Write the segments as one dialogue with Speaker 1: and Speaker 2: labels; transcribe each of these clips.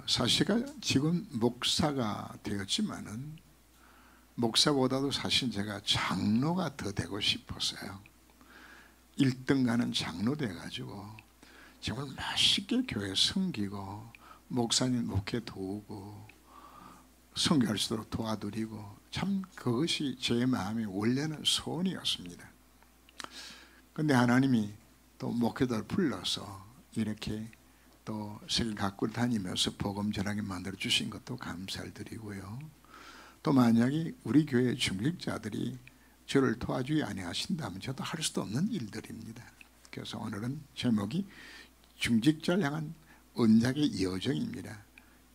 Speaker 1: 사실 지금 목사가 되었지만은 목사보다도 사실 제가 장로가 더 되고 싶었어요. 1등 가는 장로 돼가지고 정말 맛있게 교회 섬기고 목사님 목회 도우고 선교할 수 있도록 도와드리고, 참 그것이 제 마음의 원래는 소원이었습니다. 그런데 하나님이 또 목회자를 불러서 이렇게 또 세계 각국을 다니면서 복음 전하게 만들어 주신 것도 감사를 드리고요. 또 만약에 우리 교회 중직자들이 저를 도와주지 아니하신다면 저도 할 수도 없는 일들입니다. 그래서 오늘은 제목이 중직자를 향한 언약의 여정입니다.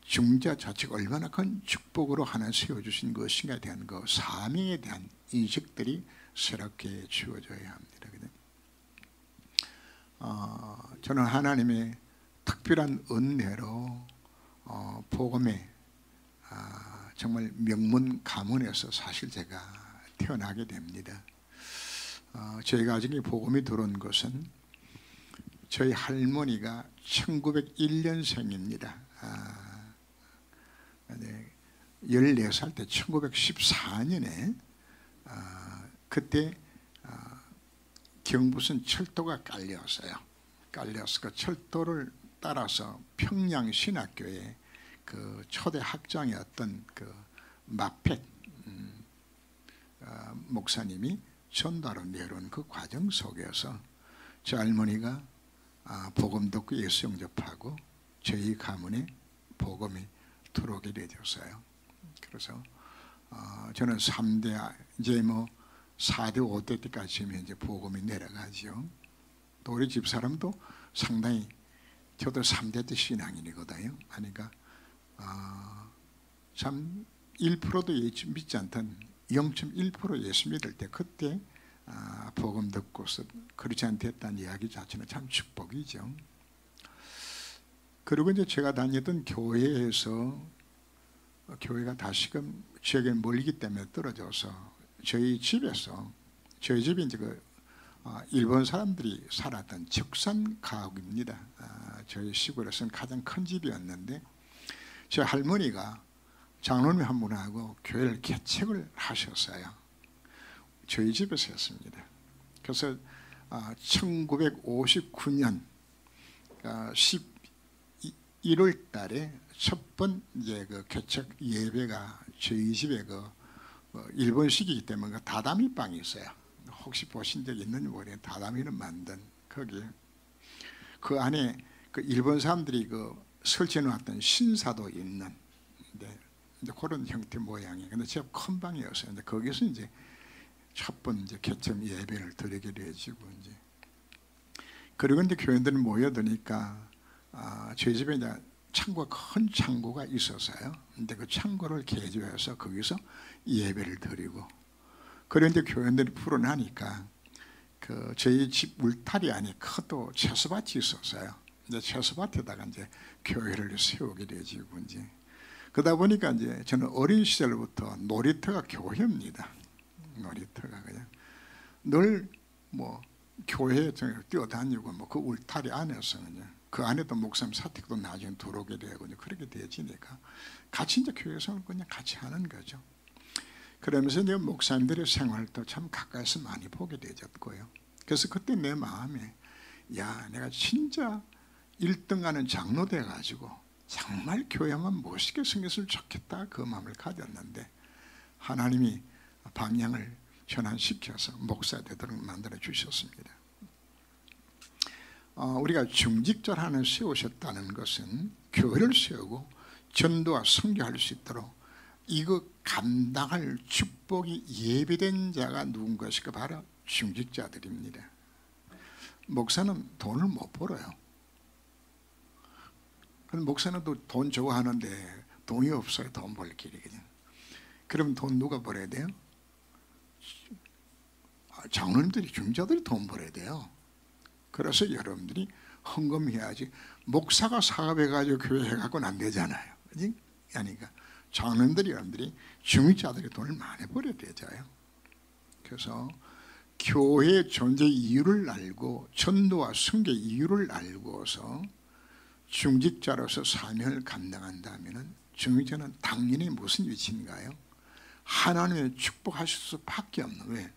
Speaker 1: 중직자 자체가 얼마나 큰 축복으로 하나 세워주신 것인가에 대한 그 사명에 대한 인식들이 새롭게 주어져야 합니다. 저는 하나님의 특별한 은혜로 복음의 정말 명문 가문에서 사실 제가 태어나게 됩니다. 저희 가정에 복음이 들어온 것은 저희 할머니가 1901년생입니다. 14살 때 1914년에 그때 경부선 철도가 깔려서 그 철도를 따라서 평양 신학교에 그 초대 학장이었던 그 마펫 목사님이 전도하러 내려온 그 과정 속에서 저 할머니가 복음 듣고 예수 영접하고 저희 가문에 복음이 들어오게 되었어요. 그래서 저는 3대 이제 뭐 4대 5대 때까지 이제 복음이 내려가죠. 또 우리 집사람도 상당히 저도 3대 때 신앙인이거든요. 그러니까 참 1%도 예수 믿지 않던 0.1% 예수 믿을 때 그때 복음 듣고서 그렇지 않겠다는 이야기 자체는 참 축복이죠. 그리고 이제 제가 다녔던 교회에서 교회가 다시금 지역에 멀기 때문에 떨어져서 저희 집에서 저희 집이 이제 일본 사람들이 살았던 적산 가옥입니다. 저희 시골에서는 가장 큰 집이었는데 제 할머니가 장로님 한 분하고 교회를 개척을 하셨어요. 저희 집에서 했습니다. 그래서 1959년 11월 달에 첫 번째 그 개척 예배가 저희 집에 일본식이기 때문에 그 다다미 방이 있어요. 혹시 보신 적 있는지 모르겠는데 다다미를 만든 거기 그 안에 그 일본 사람들이 설치해 놓았던 신사도 있는 이제 그런 형태 모양이. 근데 제가 큰 방이었어요. 근데 거기서 이제 첫 번째 개척 예배를 드리게 되어지고 이제 그리고 이제 교인들이 모여드니까 저희 집에 이제 큰 창고가 있었어요. 근데 그 창고를 개조해서 거기서 예배를 드리고, 그런데 교인들이 풀어나니까 저희 집 울타리 안에 큰 채소밭이 있었어요. 이제 채소밭에다가 이제 교회를 세우게 되지고 이제 그러다 보니까 이제 저는 어린 시절부터 놀이터가 교회입니다. 놀이터가 그냥 늘 뭐 교회에 뛰어다니고 뭐 그 울타리 안에서 그냥 그 안에도 목사님 사택도 나중에 들어오게 되고 그렇게 되어지니까 같이 이제 교회에서 그냥 같이 하는 거죠. 그러면서 이제 목사님들의 생활도 참 가까이서 많이 보게 되었고요. 그래서 그때 내 마음에 야, 내가 진짜 1등하는 장로 돼가지고 정말 교회만 멋있게 섬겼으면 좋겠다 그 마음을 가졌는데 하나님이 방향을 전환시켜서 목사 되도록 만들어 주셨습니다. 우리가 중직자를 하나 세우셨다는 것은 교회를 세우고 전도와 선교할 수 있도록 이거 감당할 축복이 예비된 자가 누군 것일까? 바로 중직자들입니다. 목사는 돈을 못 벌어요. 목사는 또 돈 좋아하는데 돈이 없어요. 돈 벌 길이 그냥. 그럼 돈 누가 벌어야 돼요? 장로님들이 중직자들이 돈 벌어야 돼요. 그래서 여러분들이 헌금해야지. 목사가 사업해가지고 교회 해갖고는 안 되잖아요. 그러니까 장로님들이 여러분들이 중직자들이 돈을 많이 벌어야 되잖아요. 그래서 교회의 존재 이유를 알고 전도와 선교 이유를 알고서 중직자로서 사명을 감당한다면 중직자는 당연히 무슨 위치인가요? 하나님의 축복하실 수밖에 없는. 왜?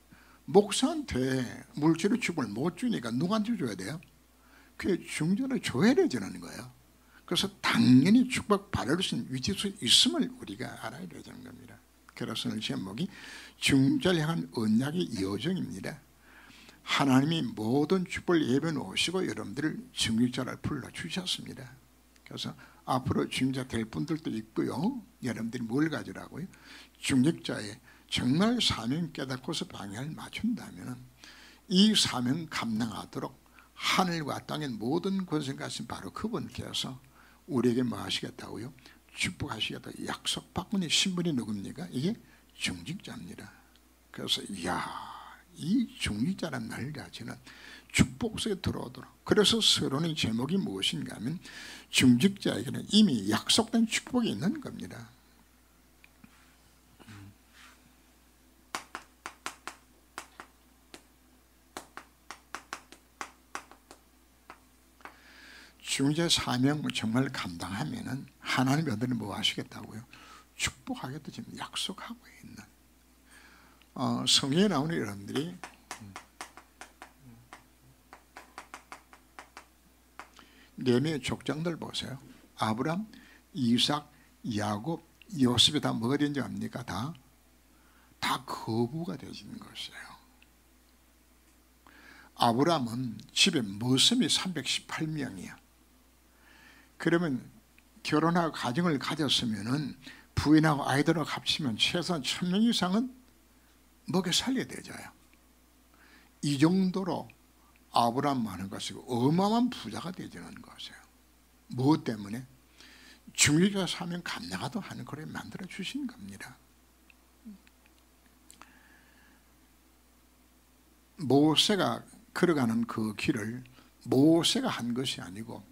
Speaker 1: 목사한테 물질의 축복을 못 주니까 누구한테 줘야 돼요? 그 중직자를 줘야 되는 거예요. 그래서 당연히 축복받을 수 있는 위치에 있음을 우리가 알아야 되는 겁니다. 그래서 오늘 제목이 중직자를 향한 언약의 여정입니다. 하나님이 모든 축복을 예배 놓으시고 여러분들을 중직자를 불러주셨습니다. 그래서 앞으로 중직자 될 분들도 있고요. 여러분들이 뭘 가지라고요? 중직자의 정말 사명 깨닫고서 방향을 맞춘다면 이 사명 감당하도록 하늘과 땅의 모든 권세 가신 바로 그분께서 우리에게 뭐 하시겠다고요? 축복하시겠다. 약속받은 신분이 누굽니까? 이게 중직자입니다. 그래서 이 중직자라는 말 자체는 축복 속에 들어오도록. 그래서 서론의 제목이 무엇인가 하면 중직자에게는 이미 약속된 축복이 있는 겁니다. 중직자의 사명을 정말 감당하면은 하나님이 어디를 뭐 하시겠다고요? 축복하겠다 지금 약속하고 있는 성경에 나오는 여러분들이 네명의 족장들 보세요. 아브람, 이삭, 야곱, 요셉이 다 뭐가 된지 압니까? 다 거부가 되는 것이에요. 아브람은 집에 머슴이 318명이야. 그러면 결혼하고 가정을 가졌으면은 부인하고 아이들하고 합치면 최소한 1000명 이상은 먹여 살려야 되잖아요. 이 정도로 아브라함만한 것이고 어마어마한 부자가 되지는 것이에요. 무엇 때문에? 중직자 사명 감당하도록 하는 거를 만들어 주신 겁니다. 모세가 걸어가는 그 길을 모세가 한 것이 아니고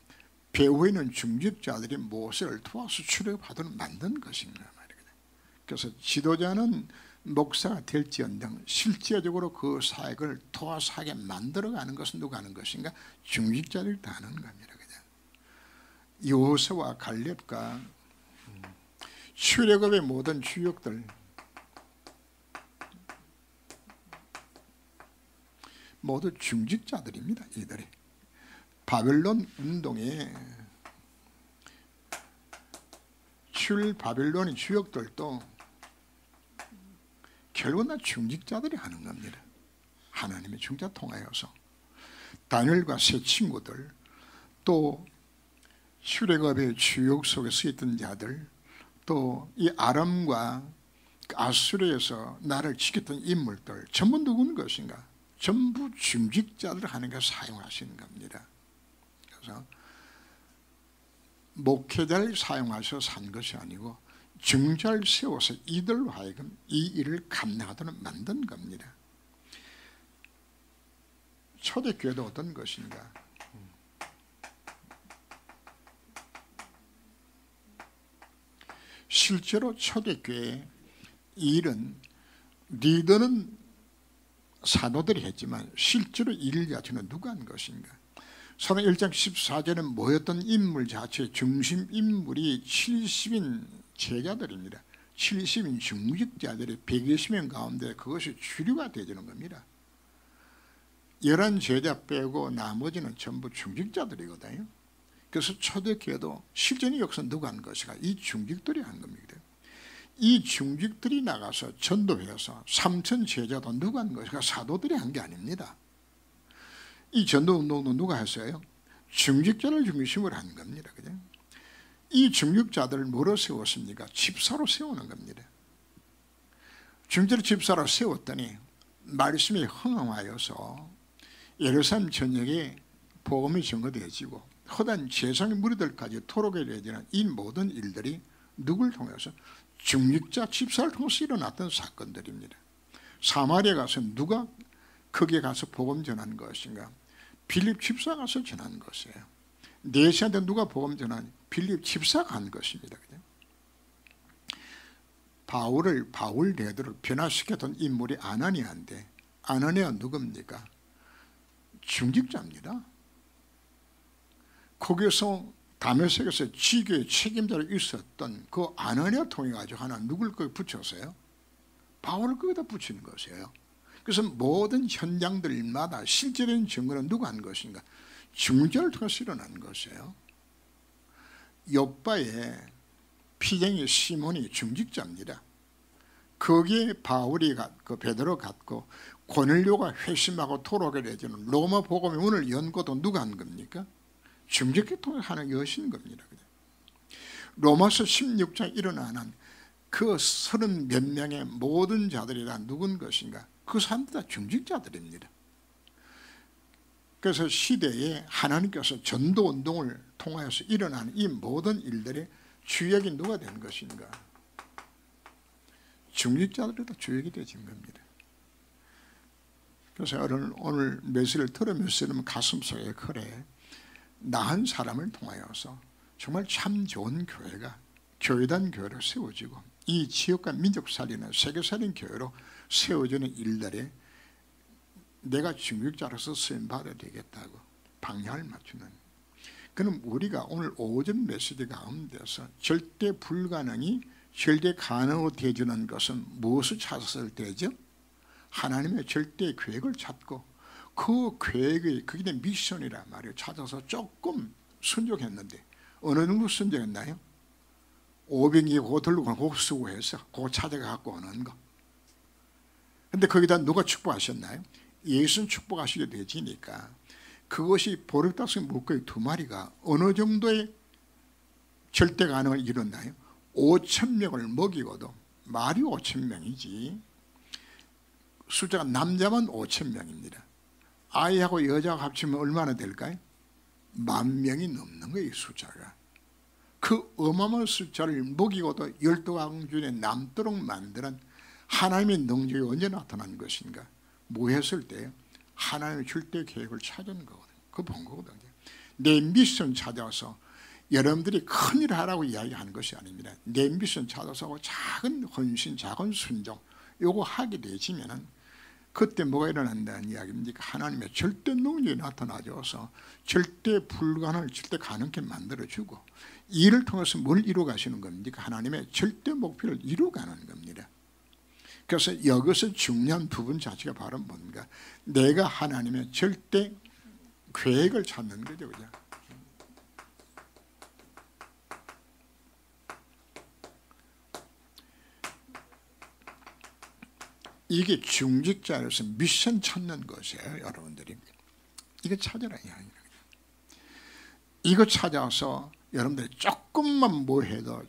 Speaker 1: 배후에 있는 중직자들이 모세를 도와서 출애굽하도록 만든 것인가 말이거든요. 그래서 지도자는 목사가 될지언정 실제적으로 그 사역을 도와서 하게 만들어가는 것은 누가 하는 것인가? 중직자들이 다 하는 겁니다. 여호수아와 갈렙과 출애굽의 모든 주역들 모두 중직자들입니다. 이들이 바벨론 운동에 바벨론의 주역들도 결국은 다 중직자들이 하는 겁니다. 하나님의 중직자 통하여서 다니엘과 세 친구들 또 출애굽의 주역 속에 서 있던 자들 또 이 아람과 아수르에서 나를 지켰던 인물들 전부 누구는 것인가? 전부 중직자들 하는 걸 사용하시는 겁니다. 그래서 목회자를 사용하셔서 산 것이 아니고 중자를 세워서 이들로 하여금 이 일을 감당하도록 만든 겁니다. 초대교회도 어떤 것인가? 실제로 초대교회의 일은 리더는 사도들이 했지만 실제로 일 자체는 누가 한 것인가? 사도행 1장 14절에 모였던 인물 자체의 중심 인물이 70인 제자들입니다. 70인 중직자들이 120명 가운데 그것이 주류가 되는 겁니다. 11제자 빼고 나머지는 전부 중직자들이거든요. 그래서 초대교회도 실전의 역사는 누가 한 것인가? 이 중직들이 한 겁니다. 이 중직들이 나가서 전도해서 3천 제자도 누가 한 것인가? 사도들이 한 게 아닙니다. 이 전도운동도 누가 했어요? 중직자를 중심으로 한 겁니다. 그죠? 이 중직자들을 뭐로 세웠습니까? 집사로 세우는 겁니다. 중직자를 집사로 세웠더니 말씀이 흥황하여서 예루살렘 전역에 복음이 전거되어지고 허다한 세상의 무리들까지 토록이 되어지는 이 모든 일들이 누굴 통해서? 중직자 집사를 통해서 일어났던 사건들입니다. 사마리아 가서 누가 거기에 가서 복음 전한 것인가? 빌립 집사가 가서 전한 것이에요. 네시한테 누가 복음 전한? 빌립 집사가 한 것입니다. 바울을 바울 되도록 변화시켰던 인물이 아나니아인데 아나니아 누굽니까? 중직자입니다. 거기서 다메섹에서 지교의 책임자로 있었던 그 아나니아 통해 가지고 하나 누굴 거기 붙였어요? 바울을 거기다 붙이는 것이에요. 그래서 모든 현장들마다 실제적인 증거는 누가 한 것인가? 중재를 통해서 일어난 것이에요. 욥바의 피쟁이 시몬이 중직자입니다. 거기에 바울이 그 베드로 갔고 고넬료가 회심하고 토록을 내주는 로마 복음의 문을 연 것도 누가 한 겁니까? 중직계 통해서 하는 것인 겁니다. 로마서 16장에 일어나는 그 30 몇 명의 모든 자들이 다 누군 것인가? 그 사람들 다 중직자들입니다. 그래서 시대에 하나님께서 전도운동을 통하여서 일어나는 이 모든 일들의 주역이 누가 된 것인가? 중직자들이 다 주역이 되진 겁니다. 그래서 오늘 메시지를 들으면서 가슴속에 그래 나한 사람을 통하여서 정말 참 좋은 교회가 교회단 교회로 세워지고 이 지역과 민족 살리는 세계 살린 교회로 세워지는 일들에 내가 중직자로서 쓰임받아야 되겠다고 방향을 맞추는. 그럼 우리가 오늘 오전 메시지 가운데서 절대 불가능이 절대 가능으로 되어주는 것은 무엇을 찾았을 때죠? 하나님의 절대 계획을 찾고 그 계획의 그게 내 미션이란 말이에요. 찾아서 조금 순종했는데 어느 정도 순종했나요? 500개 그거 들고 그거 수고해서 그거 찾아갖고 오는 거. 근데 거기다 누가 축복하셨나요? 예수는 축복하시게 되지니까 그것이 보르닥스 물고기 2마리가 어느 정도의 절대 가능을 이뤘나요? 5,000명을 먹이고도 말이 5,000명이지 숫자가 남자만 5,000명입니다. 아이하고 여자하고 합치면 얼마나 될까요? 10,000명이 넘는 거예요. 숫자가. 그 어마어마한 숫자를 먹이고도 12왕 중에 남도록 만드는 하나님의 능력이 언제 나타난 것인가? 뭐 했을 때 하나님의 절대 계획을 찾은 거거든요. 그거 본 거거든요. 내 미션 찾아서 여러분들이 큰일 하라고 이야기하는 것이 아닙니다. 내 미션 찾아서 작은 헌신, 작은 순종 요거 하게 되시면은 그때 뭐가 일어난다는 이야기입니까? 하나님의 절대 능력이 나타나줘서 절대 불가능을 절대 가능하게 만들어주고 이를 통해서 뭘 이루어가시는 겁니까? 하나님의 절대 목표를 이루어가는 겁니다. 그래서 여기서 중요한 부분 자체가 바로 뭔가? 내가 하나님의 절대 계획을 찾는 거죠. 그죠? 이게 중직자로서 미션 찾는 것이에요. 여러분들이 이거 찾아라. 이거 찾아서 여러분들이 조금만 뭐 해도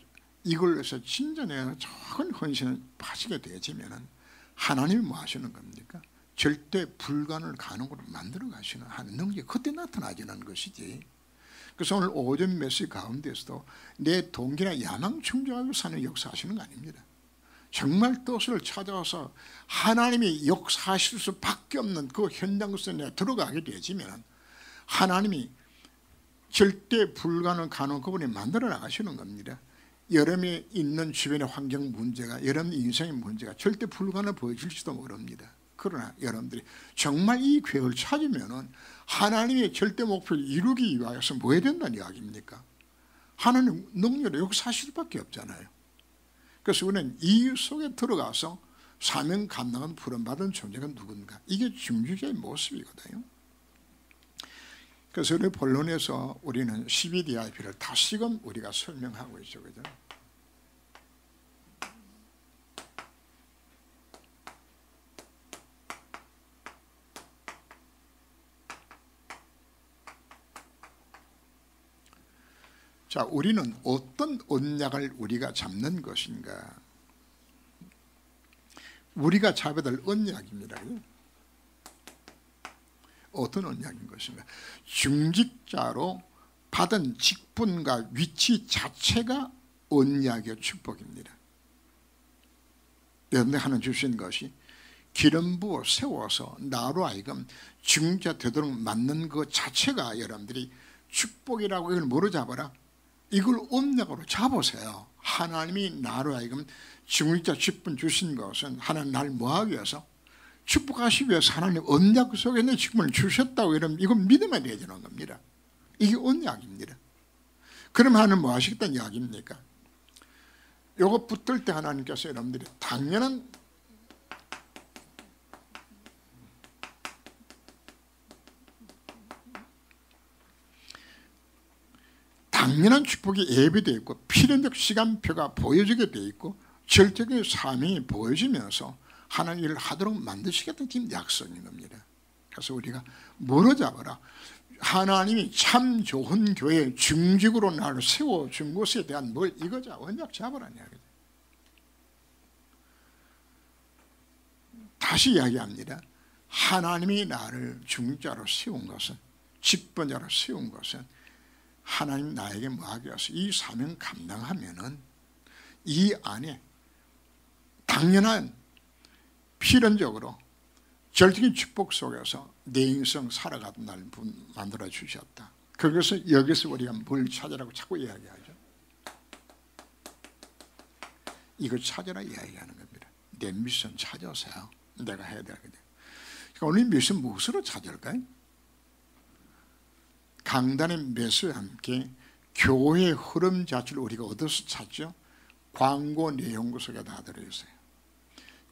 Speaker 1: 이걸 해서 진짜 내가 작은 헌신을 하시게 되어지면 하나님이 뭐 하시는 겁니까? 절대 불가능을 가능으로 만들어 가시는 하는 능력이 그때 나타나지는 것이지. 그래서 오늘 오전 메시지 가운데서도 내 동기나 야망 충족하고 사는 역사하시는 거 아닙니다. 정말 뜻을 찾아서 하나님이 역사하실 수밖에 없는 그 현장 속에 내가 들어가게 되지면 하나님이 절대 불가능 가능 그분이 만들어 나가시는 겁니다. 여러분이 있는 주변의 환경 문제가 여러분 인생의 문제가 절대 불가능 보여질지도 모릅니다. 그러나 여러분들이 정말 이 계획을 찾으면 하나님의 절대 목표를 이루기 위하여서 뭐 해야 된다는 이야기입니까? 하나님 능력으로 역사하실 수밖에 없잖아요. 그래서 우리는 이 속에 들어가서 사명 감당한 부름받은 존재가 누군가, 이게 중직자의 모습이거든요. 그래서 우리 본론에서 우리는 12DIP를 다시금 우리가 설명하고 있죠. 그죠? 자, 우리는 어떤 언약을 우리가 잡는 것인가? 우리가 잡아야 될 언약입니다. 어떤 언약인 것인가? 중직자로 받은 직분과 위치 자체가 언약의 축복입니다. 여러분들 하나 주신 것이 기름 부어 세워서 나로 하여금 중직자 되도록 만든 것 자체가 여러분들이 축복이라고 이걸 뭐로 잡아라? 이걸 언약으로 잡으세요. 하나님이 나로 하여금 중직자 직분 주신 것은 하나님 날 뭐하기 위해서? 축복하시기 위해서 하나님 언약 속에 내 직분을 주셨다고 이러면 이건 믿으면 되어지는 겁니다. 이게 언약입니다. 그럼 하나님 뭐 하시겠다는 이야기입니까? 요거 붙을 때 하나님께서 여러분들이 당연한 축복이 예비되어 있고 필연적 시간표가 보여지게 되어 있고 절대적인 사명이 보여지면서 하나님 일을 하도록 만드시겠다는 지금 약속인 겁니다. 그래서 우리가 뭐로 잡아라? 하나님이 참 좋은 교회 중직으로 나를 세워준 것에 대한 뭘 이거자 언약 잡으라는 이야기죠. 다시 이야기합니다. 하나님이 나를 중직자로 세운 것은, 직분자로 세운 것은 하나님 나에게 뭐하게 해서 이 사명 감당하면은 이 안에 당연한 필연적으로 절대적인 축복 속에서 내 인생 살아가던 날 만들어 주셨다. 그래서 여기서 우리가 뭘 찾으라고 자꾸 이야기하죠. 이걸 찾으라 이야기하는 겁니다. 내 미션 찾아서요. 내가 해야 되거든요. 그러니까 오늘 미션 무엇으로 찾을까요? 강단의 매수와 함께 교회의 흐름 자체를 우리가 어디서 찾죠? 광고 내용 속에 다 들어있어요.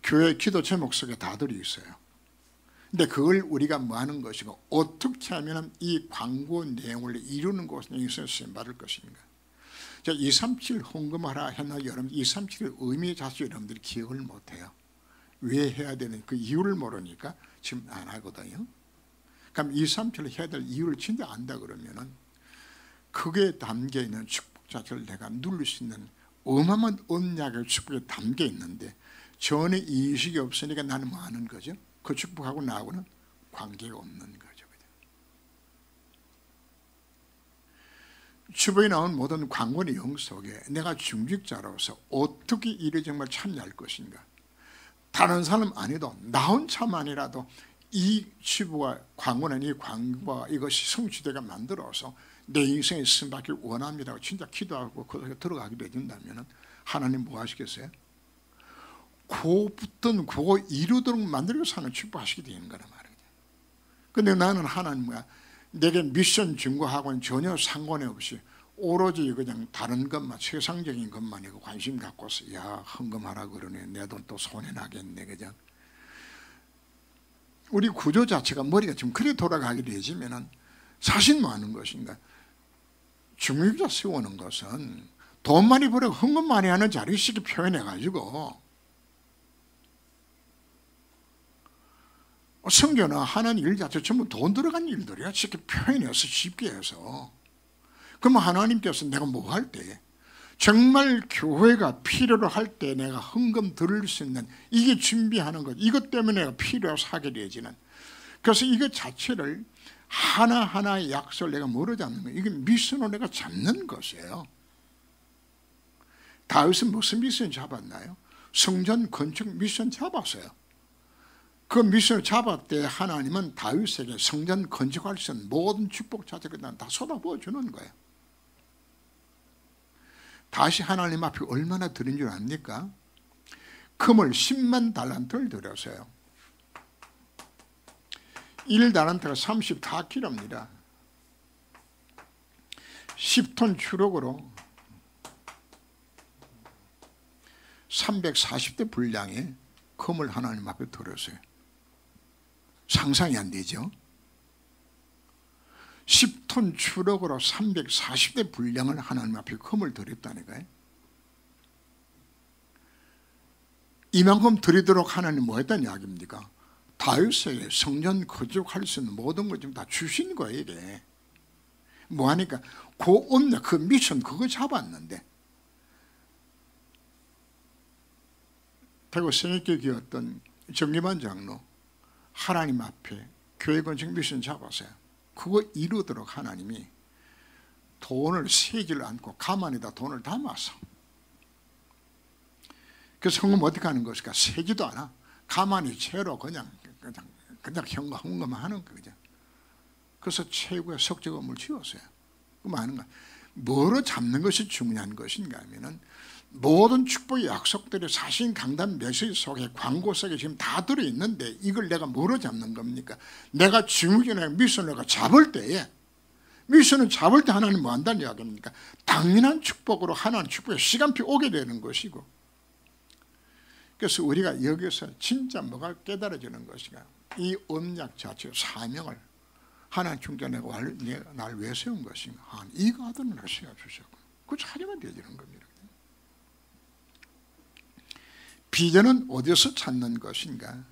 Speaker 1: 교회 기도 제목 속에 다 들어있어요. 근데 그걸 우리가 뭐 하는 것이고 어떻게 하면 이 광고 내용을 이루는 것에 있어서 쓰임받을 것인가. 237 헌금하라 했나 여러분 237의 의미 자체 여러분들이 기억을 못해요. 왜 해야 되는 그 이유를 모르니까 지금 안 하거든요. 그럼 237을 해야 될 이유를 진짜 안다 그러면은 그게 담겨 있는 축복 자체를 내가 누릴 수 있는 어마어마한 언약의 축복이 담겨 있는데 전에 인식이 없으니까 나는 뭐 하는 거죠? 그 축복하고 나하고는 관계가 없는 거죠. 주변에 나온 모든 광고 내용 속에 내가 중직자로서 어떻게 일에 정말 참여할 것인가. 다른 사람 아니도 나 혼자만이라도 이 치부와 광고는 이 광고와 이것이 성취되게 만들어서 내 인생에 쓰임받길 원합니다. 진짜 기도하고 거기에 들어가게 되진다면 하나님 뭐 하시겠어요? 그것부터 그거 이루도록 만들고 사는 축복하시게 되는 거란 말이에요. 근데 나는 하나님 뭐야? 내게 미션 증거하고는 전혀 상관이 없이 오로지 그냥 다른 것만 세상적인 것만 이거 관심 갖고서 야 헌금하라 그러네. 내 돈 또 손해 나겠네. 그죠? 우리 구조 자체가 머리가 좀 그래 돌아가게 되지면은 사실 뭐 하는 것인가? 중직자 세우는 것은 돈 많이 벌어 헌금 많이 하는 자리식이 표현해 가지고 성경은 하나님 일 자체 전부 돈 들어간 일들이야. 쉽게 표현해서 쉽게 해서. 그러면 하나님께서 내가 뭐 할 때 정말 교회가 필요로 할 때 내가 헌금 드릴 수 있는 이게 준비하는 것. 이것 때문에 내가 필요해서 하게 되지는. 그래서 이것 자체를 하나하나의 약속을 내가 뭐로 잡는 거예요? 이게 미션으로 내가 잡는 것이에요. 다윗은 무슨 미션 잡았나요? 성전 건축 미션 잡았어요. 그 미션을 잡았을 때 하나님은 다윗에게 성전 건축할 수 있는 모든 축복 자체를 다 쏟아부어 주는 거예요. 다시 하나님 앞에 얼마나 드린 줄 압니까? 금을 10만 달란트를 드렸어요. 1달란트가 34kg입니다. 10톤 추력으로 340대 분량의 금을 하나님 앞에 드렸어요. 상상이 안 되죠? 10톤 추력으로 340대 분량을 하나님 앞에 금을 드렸다니까요. 이만큼 드리도록 하나님 뭐 했다는 이야기입니까? 다윗에게 성전 건축할 수 있는 모든 걸 좀 다 주신 거예요. 이게 뭐 하니까 그 미션 그거 잡았는데 대구 성익교회였던 정기만 장로 하나님 앞에 교회 건축 미션 잡았어요. 그거 이루도록 하나님이 돈을 세지를 않고 가만히다 돈을 담아서 그래서 헌금 어떻게 하는 것일까? 세지도 않아. 가만히 채로 그냥 헌금만 하는 거죠. 그래서 최고의 석재 건물을 지었어요. 그럼 하는 거야. 뭐로 잡는 것이 중요한 것인가 하면은 모든 축복의 약속들이 사실 강단 메시지 속에 광고 속에 지금 다 들어있는데 이걸 내가 뭐로 잡는 겁니까? 내가 중국이나 미션을 잡을 때에 미션을 잡을 때 하나님 뭐 한다는 이야기입니까? 당연한 축복으로 하나님 축복의 시간표 오게 되는 것이고, 그래서 우리가 여기서 진짜 뭐가 깨달아지는 것인가? 이 언약 자체의 사명을 하나님 중전에 날 왜 세운 것인가? 이거 하던 날 세워주셨고, 그거 찾으면 되는 겁니다. 비전은 어디서 찾는 것인가?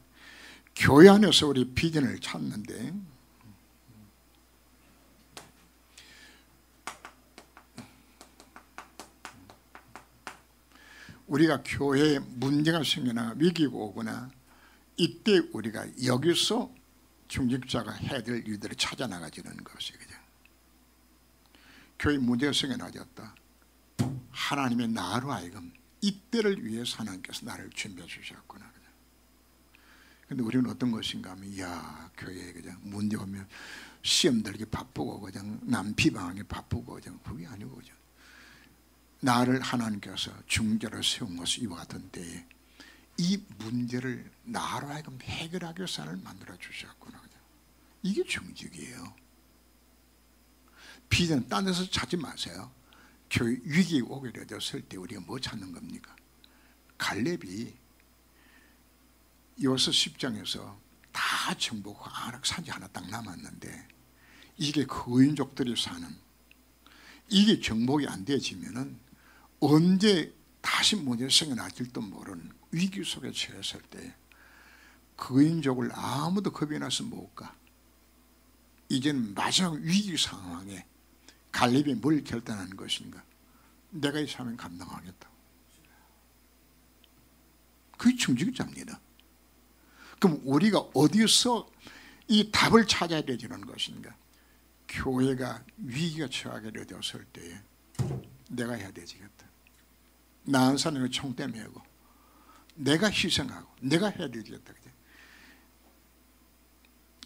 Speaker 1: 교회 안에서 우리 비전을 찾는데, 우리가 교회에 문제가 생기거나 위기가 오거나 이때 우리가 여기서 중직자가 해야 될 일들을 찾아 나가지는 것이거든요. 교회 문제가 생겨나졌다. 하나님의 나로 하여금 이때를 위해서 하나님께서 나를 준비해 주셨구나. 그런데 우리는 어떤 것인가 하면, 이야, 교회에 그냥 문제 오면 시험 들기 바쁘고 그냥 남 비방하기 바쁘고 그냥 그게 아니고, 그죠? 나를 하나님께서 중재로 세운 것이 이와 같은 때에 이 문제를 나로 하여금 해결하기 위해서 하나님 만들어 주셨구나. 그죠? 이게 중직이에요. 비전 딴 데서 찾지 마세요. 교회 위기 오게 되었을 때 우리가 뭐 찾는 겁니까? 갈렙이 여호수아 10장에서 다 정복하고 아낙 산지 하나 딱 남았는데, 이게 거인족들이 사는, 이게 정복이 안 되어지면은 언제 다시 문제가 생겨날지도 모르는 위기 속에 처했을 때 거인족을 아무도 겁이 나서 못 가. 이제는 마지막 위기 상황에 갈렙이 뭘 결단하는 것인가? 내가 이 사명 감당하겠다. 그게 중직자입니다. 그럼 우리가 어디서 이 답을 찾아야 되는 것인가? 교회가 위기가 처하게 되었을 때에 내가 해야 되지겠다. 나은 사람을 총대 메고 내가 희생하고 내가 해야 되겠다.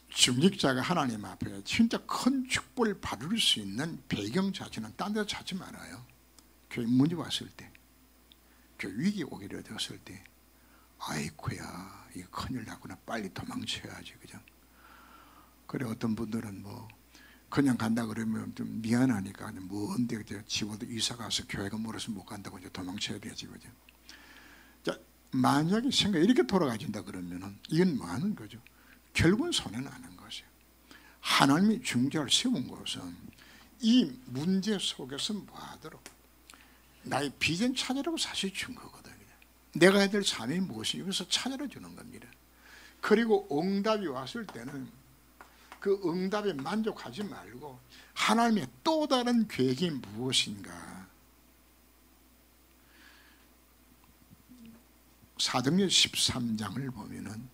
Speaker 1: 중직자가 하나님 앞에 진짜 큰 축복을 받을 수 있는 배경 자체는 딴 데서 찾지 말아요. 교회 문제 왔을 때, 교회 위기 오게 되었을 때, 아이고야, 이거 큰일 났구나, 빨리 도망쳐야지, 그죠? 그래, 어떤 분들은 뭐 그냥 간다 그러면 좀 미안하니까 뭔데 집어도 이사 가서 교회가 멀어서 못 간다고 이제 도망쳐야 되지, 그죠? 자, 만약에 생각이 이렇게 돌아가진다 그러면은 이건 뭐 하는 거죠? 결국은 손해는 안 한 것이에요. 하나님이 중재를 세운 것은 이 문제 속에서 뭐 하도록 나의 비전 찾으라고 사실 준 거거든요. 내가 해야 될 사명이 무엇이 여기서 찾아라 주는 겁니다. 그리고 응답이 왔을 때는 그 응답에 만족하지 말고 하나님의 또 다른 계획이 무엇인가? 사도행전 13장을 보면은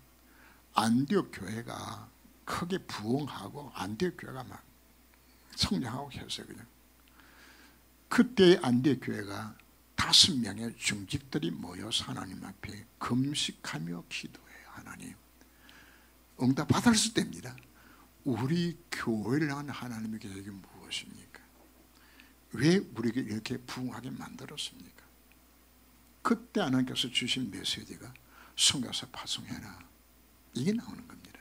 Speaker 1: 안디옥 교회가 크게 부흥하고 안디옥 교회가 막 성장하고 했어요. 그냥 그때 안디옥 교회가 5명의 중직들이 모여서 하나님 앞에 금식하며 기도해요. 하나님, 응답 받았을 때입니다. 우리 교회를 향한 하나님의 계획이 무엇입니까? 왜 우리에게 이렇게 부흥하게 만들었습니까? 그때 하나님께서 주신 메시지가 성가서 파송해라, 이게 나오는 겁니다.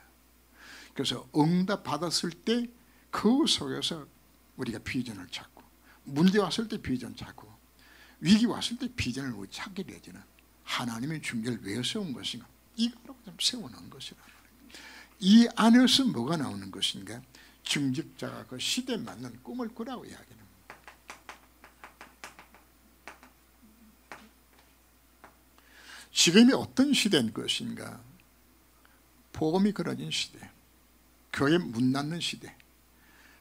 Speaker 1: 그래서 응답 받았을 때 그 속에서 우리가 비전을 찾고, 문제 왔을 때 비전 찾고, 위기 왔을 때 비전을 찾게 되지는 하나님의 중재를 왜 세운 것인가? 이거로 좀 세워놓은 것이라. 이 안에서 뭐가 나오는 것인가? 중직자가 그 시대에 맞는 꿈을 꾸라고 이야기합니다. 지금이 어떤 시대인 것인가? 복음이 그려진 시대, 교회 문 닫는 시대,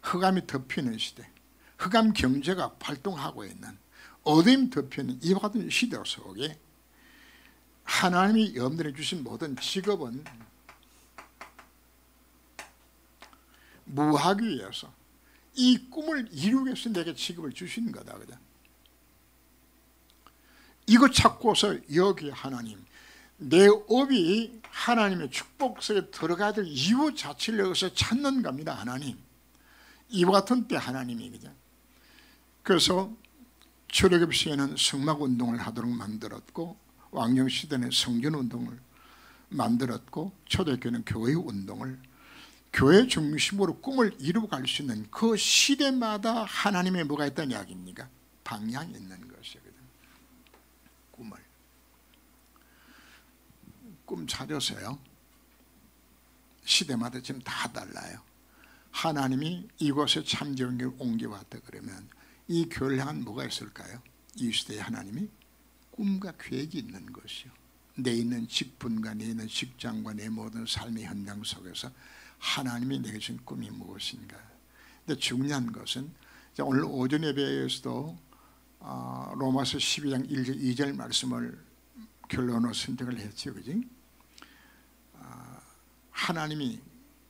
Speaker 1: 흑암이 덮이는 시대, 흑암 경제가 활동하고 있는 어둠이 덮이는 이와 같은 시대 속에 하나님이 여러분들에게 주신 모든 직업은 뭐 하기 위해서, 이 꿈을 이루기 위해서 내게 직업을 주신 거다. 그죠? 이거 찾고서 여기 하나님, 내 업이 하나님의 축복 속에 들어가야 될 이유 자체를 여기서 찾는 겁니다. 하나님, 이와 같은 때 하나님이, 그죠? 그래서 출애굽 시에는 성막 운동을 하도록 만들었고, 왕정 시대는 성전 운동을 만들었고, 초대교회는 교회 운동을, 교회 중심으로 꿈을 이루어갈 수 있는 그 시대마다 하나님의 뭐가 있다는 이야기입니까? 방향이 있는 것이거든. 꿈 찾으세요. 시대마다 지금 다 달라요. 하나님이 이곳에 참정을 옮겨왔다 그러면 이 교회를 향한 뭐가 있을까요? 이 시대에 하나님이 꿈과 계획이 있는 것이요. 내 있는 직분과 내 있는 직장과 내 모든 삶의 현장 속에서 하나님이 내게 준 꿈이 무엇인가. 근데 중요한 것은 오늘 오전 예배에서도 로마서 12장 1절 2절 말씀을 결론으로 선택을 했죠. 그지? 하나님이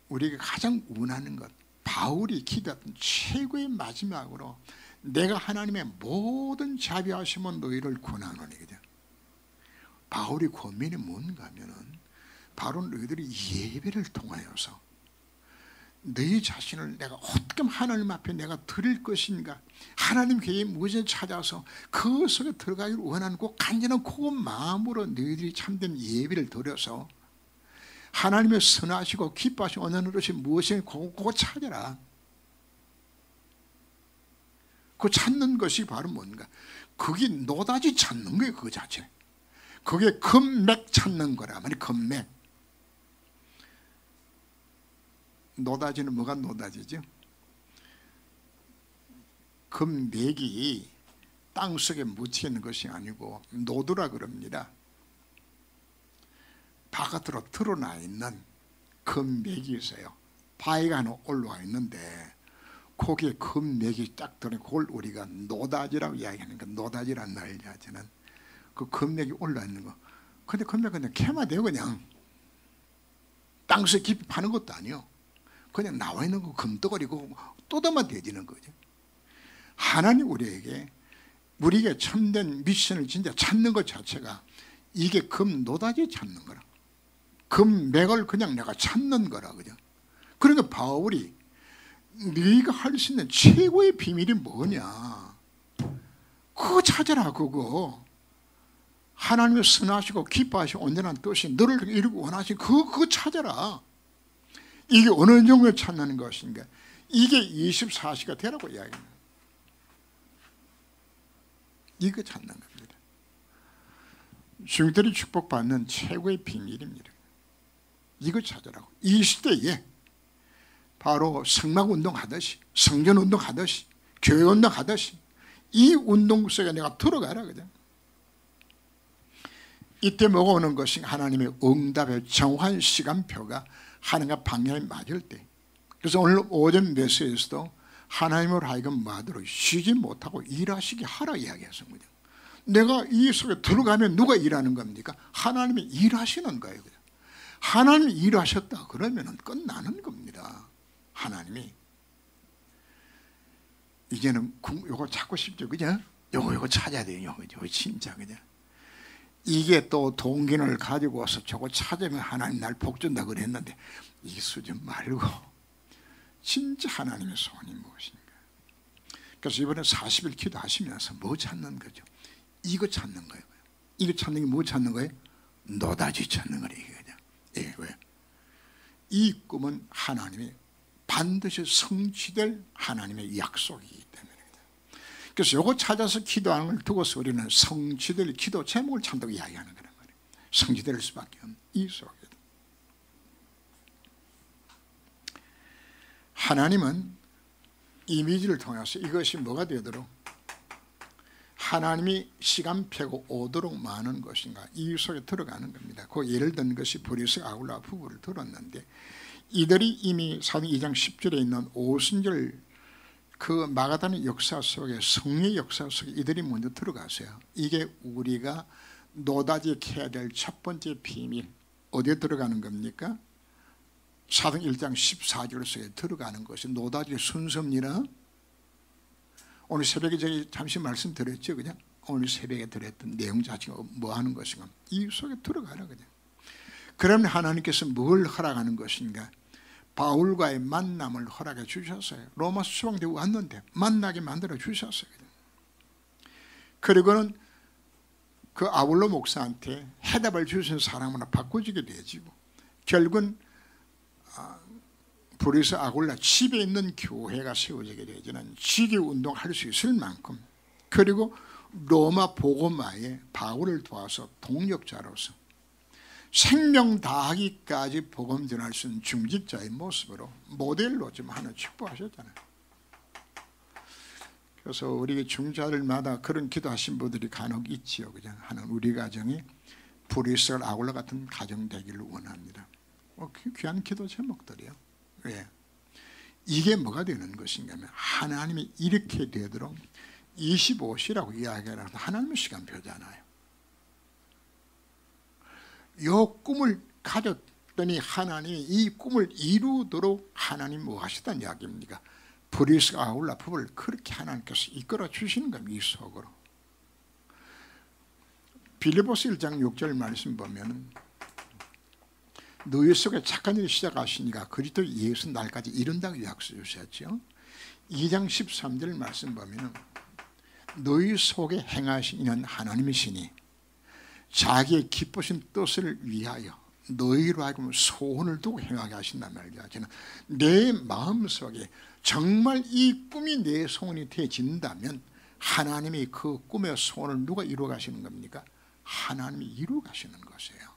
Speaker 1: 우리에게 가장 원하는 것, 바울이 기도했던 최고의 마지막으로 내가 하나님의 모든 자비하심은 너희를 구하노니. 바울이 고민이 뭔가 하면은 바로 너희들이 예배를 통하여서 너희 자신을 내가 어떻게 하나님 앞에 내가 드릴 것인가, 하나님 계획이 무엇을 찾아서 그 속에 들어가기를 원하는 그 간절한 그 마음으로 너희들이 참된 예배를 드려서 하나님의 선하시고 기뻐하시고 원하는 것이 무엇인가 그거 찾아라. 그 찾는 것이 바로 뭔가, 그게 노다지 찾는 거예요. 그 자체 그게 금맥 찾는 거라 말이야. 금맥. 노다지는 뭐가 노다지죠? 금맥이 땅속에 묻혀 있는 것이 아니고 노두라 그럽니다. 바깥으로 드러나 있는 금맥이 있어요. 바위가 하나 올라와 있는데 거기에 금맥이 딱 들어있는 그걸 우리가 노다지라고 이야기하니까 노다지란 말이야. 저는 그 금맥이 올라 있는 거. 근데 금맥 그냥 캐만 돼요. 그냥 땅속에 깊이 파는 것도 아니요. 그냥 나와 있는 거 금덩어리고 또다만 되지는 거죠. 하나님 우리에게 참된 미션을 진짜 찾는 것 자체가 이게 금 노다지 찾는 거라. 금맥을 그냥 내가 찾는 거라. 그죠? 그러니까 바울이 네가 할 수 있는 최고의 비밀이 뭐냐, 그거 찾아라. 그거 하나님의 선하시고 기뻐하시고 온전한 뜻이 너를 이루고 원하시는 그거 찾아라. 이게 어느 정도에 찾는 것인가, 이게 24시가 되라고 이야기합니다. 이거 찾는 겁니다. 중들이 축복받는 최고의 비밀입니다. 이거 찾으라고. 이 시대에 바로 성막운동 하듯이, 성전운동 하듯이, 교회운동 하듯이 이 운동 속에 내가 들어가라. 그죠? 이때 뭐가 오는 것이 하나님의 응답의 정확한 시간표가 하나님과 방향이 맞을 때. 그래서 오늘 오전 메시지에서도 하나님으로 하여금 뭐하도록 쉬지 못하고 일하시게 하라 이야기했습니다. 내가 이 속에 들어가면 누가 일하는 겁니까? 하나님이 일하시는 거예요. 하나님이 일하셨다 그러면 끝나는 겁니다. 하나님이 이제는 요거 찾고 싶죠. 그죠? 요거 찾아야 돼요. 요거 진짜. 그죠? 이게 또 동기를 가지고 와서 저거 찾으면 하나님 날 복준다 그랬는데 이 수준 말고 진짜 하나님의 소원이 무엇인가. 그래서 이번에 40일 기도하시면서 뭐 찾는 거죠? 이거 찾는 거예요. 이거 찾는 게 뭐 찾는 거예요? 노다지 찾는 거예요. 이게 왜? 이 꿈은 하나님이 반드시 성취될 하나님의 약속이기 때문입니다. 그래서 이거 찾아서 기도하는 걸 두고서 우리는 성취될 기도 제목을 찾다고 이야기하는 거란 말이에요. 성취될 수밖에 없는 이 속에 하나님은 이미지를 통해서 이것이 뭐가 되도록, 하나님이 시간표고 오도록 많은 것인가, 이 속에 들어가는 겁니다. 그 예를 든 것이 브리스 아굴라 부부를 들었는데 이들이 이미 사도행 2장 10절에 있는 오순절 그 마가다는 역사 속에, 성의 역사 속에 이들이 먼저 들어갔어요. 이게 우리가 노다지 캐야 될 첫 번째 비밀. 어디에 들어가는 겁니까? 사도행 1장 14절 속에 들어가는 것이 노다지의 순서입니다. 오늘 새벽에 저희 잠시 말씀드렸죠. 그냥 오늘 새벽에 드렸던 내용 자체가 뭐 하는 것인가, 이 속에 들어가라. 그냥 그러면 하나님께서 뭘 허락하는 것인가? 바울과의 만남을 허락해 주셨어요. 로마서 수방되고 왔는데 만나게 만들어 주셨어요. 그리고는 그 아볼로 목사한테 해답을 주신 사람으로 바꿔주게 되지고 결국은 브리스 아굴라 집에 있는 교회가 세워지게 되지는 지기 운동할 수 있을 만큼, 그리고 로마 복음화에 바울을 도와서 동력자로서 생명 다하기까지 복음 전할 수 있는 중직자의 모습으로 모델로 좀 하나 축복하셨잖아요. 그래서 우리 중자들마다 그런 기도하신 분들이 간혹 있지요. 그냥 하는 우리 가정이 브리스 아굴라 같은 가정 되기를 원합니다. 귀한 기도 제목들이요. 왜? 이게 뭐가 되는 것인가 하면 하나님이 이렇게 되도록 25시라고 이야기하는 하나님의 시간표잖아요. 이 꿈을 가졌더니 하나님이 이 꿈을 이루도록 하나님 뭐 하시다는 이야기입니까? 브리스 아굴라 법을 그렇게 하나님께서 이끌어 주시는 겁니다. 이 속으로. 빌립보서 1장 6절 말씀 보면 너희 속에 착한 일을 시작하시니까 그리스도 예수 날까지 이룬다고 약속해 주셨죠. 2장 13절 말씀 보면 너희 속에 행하시는 하나님이시니 자기의 기쁘신 뜻을 위하여 너희로 하여금 소원을 두고 행하게 하신단 말이야. 저는 내 마음속에 정말 이 꿈이 내 소원이 되어진다면 하나님이 그 꿈의 소원을 누가 이루어 가시는 겁니까? 하나님이 이루어 가시는 것이에요.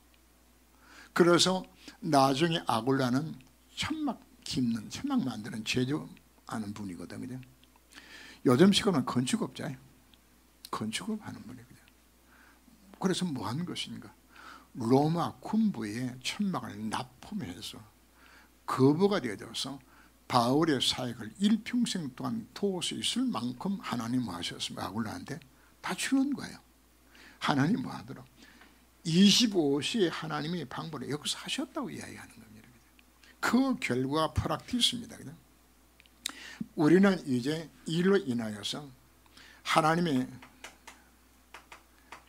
Speaker 1: 그래서 나중에 아굴라는 천막 깁는, 천막 만드는 제조하는 분이거든요. 요즘 식으로는 건축업자예요. 건축업 하는 분이거든요. 그래서 뭐 하는 것인가? 로마 군부의 천막을 납품해서 거부가 되어서 바울의 사역을 일평생 동안 도울 수 있을 만큼 하나님 뭐 하셨습니까? 아굴라한테 다 주는 거예요. 하나님 뭐 하더라? 25시에 하나님이 방법을 역사하셨다고 이야기하는 겁니다. 그 결과 프락티스입니다. 우리는 이제 이로 인하여서 하나님의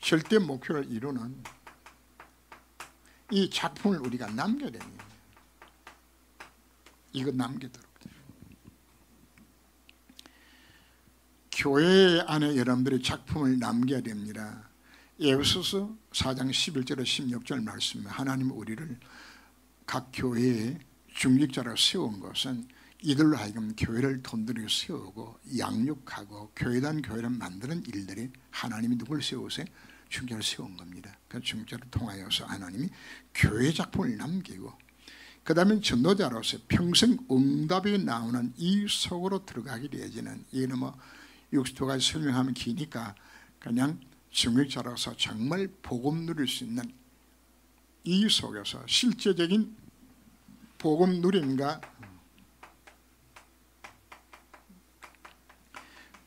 Speaker 1: 절대 목표를 이루는 이 작품을 우리가 남겨야 됩니다. 이거 남기도록. 교회 안에 여러분들이 작품을 남겨야 됩니다. 에베소서 4장 11절에 16절 말씀, 하나님 우리를 각 교회의 중직자로 세운 것은 이들로 하여금 교회를 돈들여 세우고 양육하고 교회단 교회를 만드는 일들이 하나님이 누굴 세우세요? 중직자를 세운 겁니다. 그 중직자를 통하여서 하나님이 교회 작품을 남기고, 그 다음에 전도자로서 평생 응답이 나오는 이 속으로 들어가게 되어지는, 이는 뭐 60도까지 설명하면 기니까 그냥 중직자로서 정말 복음 누릴 수 있는 이 속에서 실제적인 복음 누림과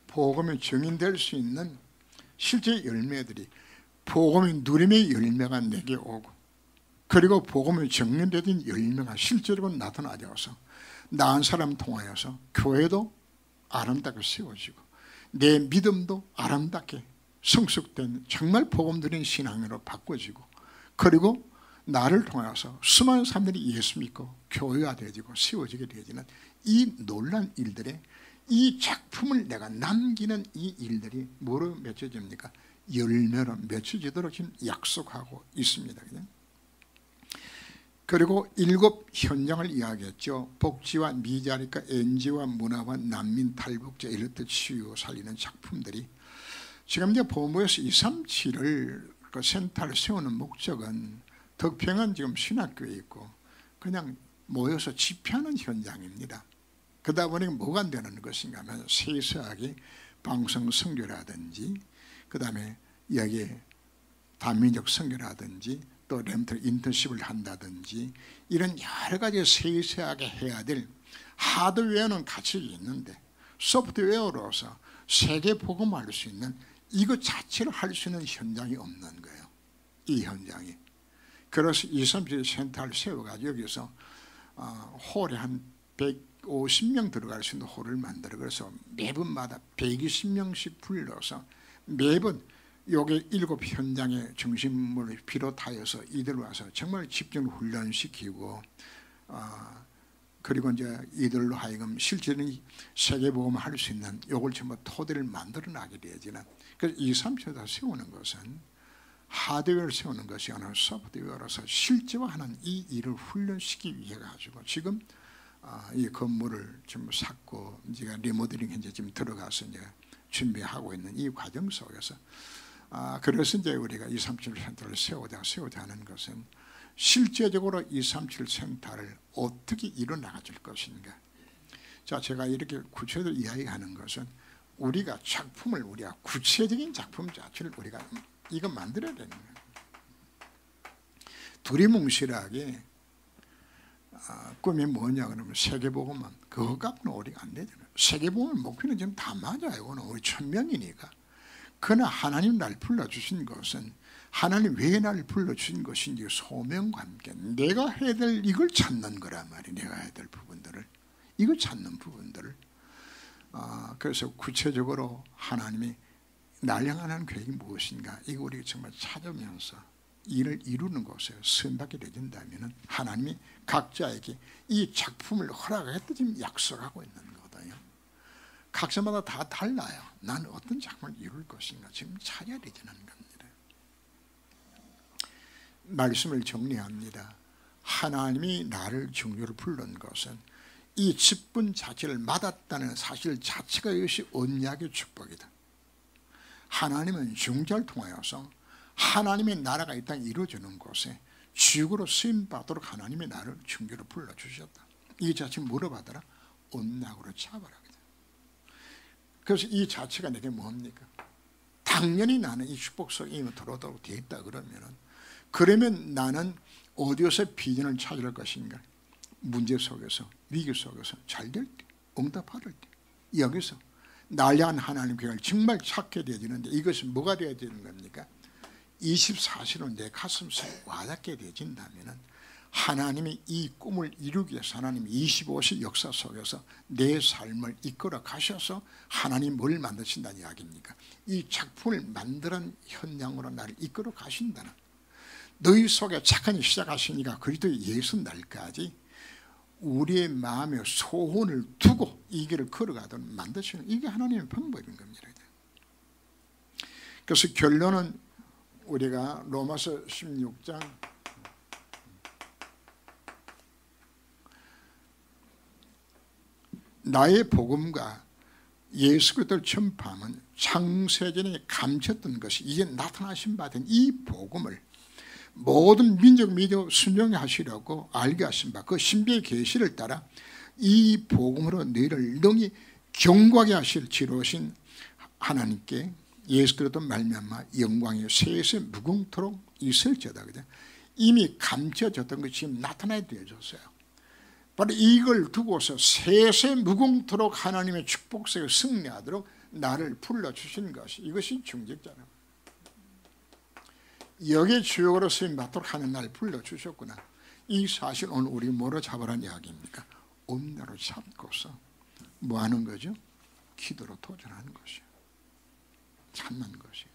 Speaker 1: 복음이 증인될 수 있는 실제 열매들이, 복음의 누림의 열매가 내게 오고, 그리고 복음이 증명되는 열매가 실제로 나타나져서 나은 사람 통하여서 교회도 아름답게 세워지고 내 믿음도 아름답게 성숙된 정말 복음 누린 신앙으로 바꿔지고, 그리고 나를 통해서 수많은 사람들이 예수 믿고 교회가 되어지고 세워지게 되어지는 이 놀란 일들에 이 작품을 내가 남기는 이 일들이 뭐로 맺혀집니까? 열매로 맺혀지도록 지금 약속하고 있습니다. 그리고 7 현장을 이야기했죠. 복지와 미자리과 NG와 문화와 난민 탈북자 이렇듯 치유 살리는 작품들이 지금 이제 본부에서 237을 그 센터를 세우는 목적은 덕평은 지금 신학교에 있고 그냥 모여서 집회하는 현장입니다. 그러다 보니 뭐가 안 되는 것인가 하면 세세하게 방송 선교라든지, 그 다음에 여기 다민족 선교라든지, 또 렘트 인턴십을 한다든지, 이런 여러 가지 세세하게 해야 될 하드웨어는 같이 있는데 소프트웨어로서 세계 복음할 수 있는 이것 자체를 할 수 있는 현장이 없는 거예요. 이 현장이. 그래서 237 센터를 세워가지고 여기서 홀에 한 150명 들어갈 수 있는 홀을 만들어, 그래서 매번마다 120명씩 불러서 매번 여기 7 현장의 중심을 비롯하여서 이들 와서 정말 집중 훈련시키고, 그리고 이제 이들로 하여금 실제는 세계복음 할 수 있는 요걸 전부 토대를 만들어 나게 되지는, 그래서 237을 세우는 것은 하드웨어를 세우는 것이 아니라 소프트웨어로서 실제화하는 이 일을 훈련시키기 위해 가지고 지금 이 건물을 좀 샀고 제가 리모델링 현재 지금 들어가서 이제 준비하고 있는 이 과정 속에서 그래서 이제 우리가 237 센터를 세우자 하는 것은 실제적으로 237 센터를 어떻게 이뤄나가줄 것인가. 자, 제가 이렇게 구체적으로 이야기하는 것은 우리가 작품을 우리가 구체적인 작품 자체를 우리가 이거 만들어야 되는 거예요. 두리뭉실하게 꿈이 뭐냐 그러면 세계복음만 그거 갖고는 우리가 안 되잖아요. 세계복음 목표는 지금 다 맞아요. 이거는 우리 천명이니까. 그러나 하나님 날 불러주신 것은 하나님 왜 나를 불러주신 것인지 소명과 함께 내가 해야 될 이걸 찾는 거란 말이에요. 내가 해야 될 부분들을 이거 찾는 부분들을 그래서 구체적으로 하나님이 날 향하는 계획이 무엇인가 이거 우리가 정말 찾으면서 일을 이루는 것에 선받게 되진다면 하나님이 각자에게 이 작품을 허락하겠다 지금 약속하고 있는 거거든요. 각자마다 다 달라요. 나는 어떤 작품을 이룰 것인가 지금 찾아야 되지는 겁니다. 말씀을 정리합니다. 하나님이 나를 중요로 부른 것은 이 직분 자체를 맡았다는 사실 자체가 이것이 언약의 축복이다. 하나님은 중자를 통하여서 하나님의 나라가 이 땅에 이루어지는 곳에 주역으로 쓰임받도록 하나님이 나를 중교로 불러주셨다. 이 자체 물어봐더라 언약으로 잡아라. 그래서 이 자체가 내게 뭡니까? 당연히 나는 이 축복 속에 이미 들어오도록 되어 있다 그러면 나는 어디에서 비전을 찾을 것인가? 문제 속에서 위기 속에서 잘 될 때 응답받을 때 여기서 날 향한 하나님 계획을 정말 찾게 되어지는데 이것은 뭐가 되어야 되는 겁니까? 24시로 내 가슴속에 와닿게 되어진다면 하나님이 이 꿈을 이루기 위해서 하나님이 25시 역사 속에서 내 삶을 이끌어 가셔서 하나님 뭘 만드신다는 이야기입니까? 이 작품을 만드는 현장으로 나를 이끌어 가신다는 너희 속에 착한 일 시작하시니까 그리스도의 예수 날까지 우리의 마음에 소원을 두고 이 길을 걸어가도록 만드시는 이게 하나님의 방법인 겁니다. 그래서 결론은 우리가 로마서 16장 나의 복음과 예수 그리스도를 전파하면 창세전에 감췄던 것이 이제 나타나신 바 된 이 복음을 모든 민족 믿어 순종해 하시려고 알게 하신 바 그 신비의 계시를 따라 이 복음으로 너희를 능히 경고하게 하실 지로신 하나님께 예수 그리스도 말미암아 영광이 세세 무궁토록 있을지어다. 이미 감춰졌던 것이 지금 나타나게 되어졌어요. 바로 이걸 두고서 세세 무궁토록 하나님의 축복 속에 승리하도록 나를 불러주신 것이 이것이 중직자라고. 여기에 주역으로 쓰임받도록 하는 날 불러주셨구나. 이 사실 오늘 우리 뭐로 잡으라는 이야기입니까? 온나로 잡고서 뭐 하는 거죠? 기도로 도전하는 것이에요. 찾는 것이에요.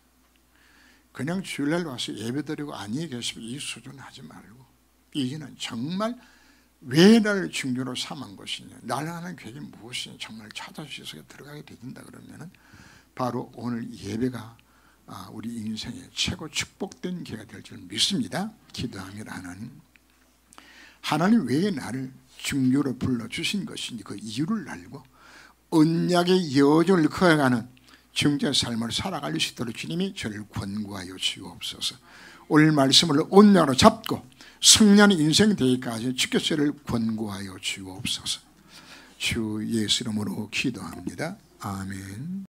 Speaker 1: 그냥 주일날 와서 예배드리고 안녕히 계시면 이 수준 하지 말고 이제는 정말 왜 나를 중요로 삼은 것이냐 나를 하는 계획이 무엇이냐 정말 찾아주셔서 들어가게 되든다 그러면 바로 오늘 예배가 우리 인생의 최고 축복된 기회가 될 줄 믿습니다. 기도합니다. 하나님 왜 나를 중요로 불러주신 것인지 그 이유를 알고 언약의 여정을 걸어가는 중재의 삶을 살아갈 수 있도록 주님이 저를 권고하여 주옵소서. 오늘 말씀을 언약으로 잡고 승리하는 인생 되기까지 주께 저를 권고하여 주옵소서. 주 예수 이름으로 기도합니다. 아멘.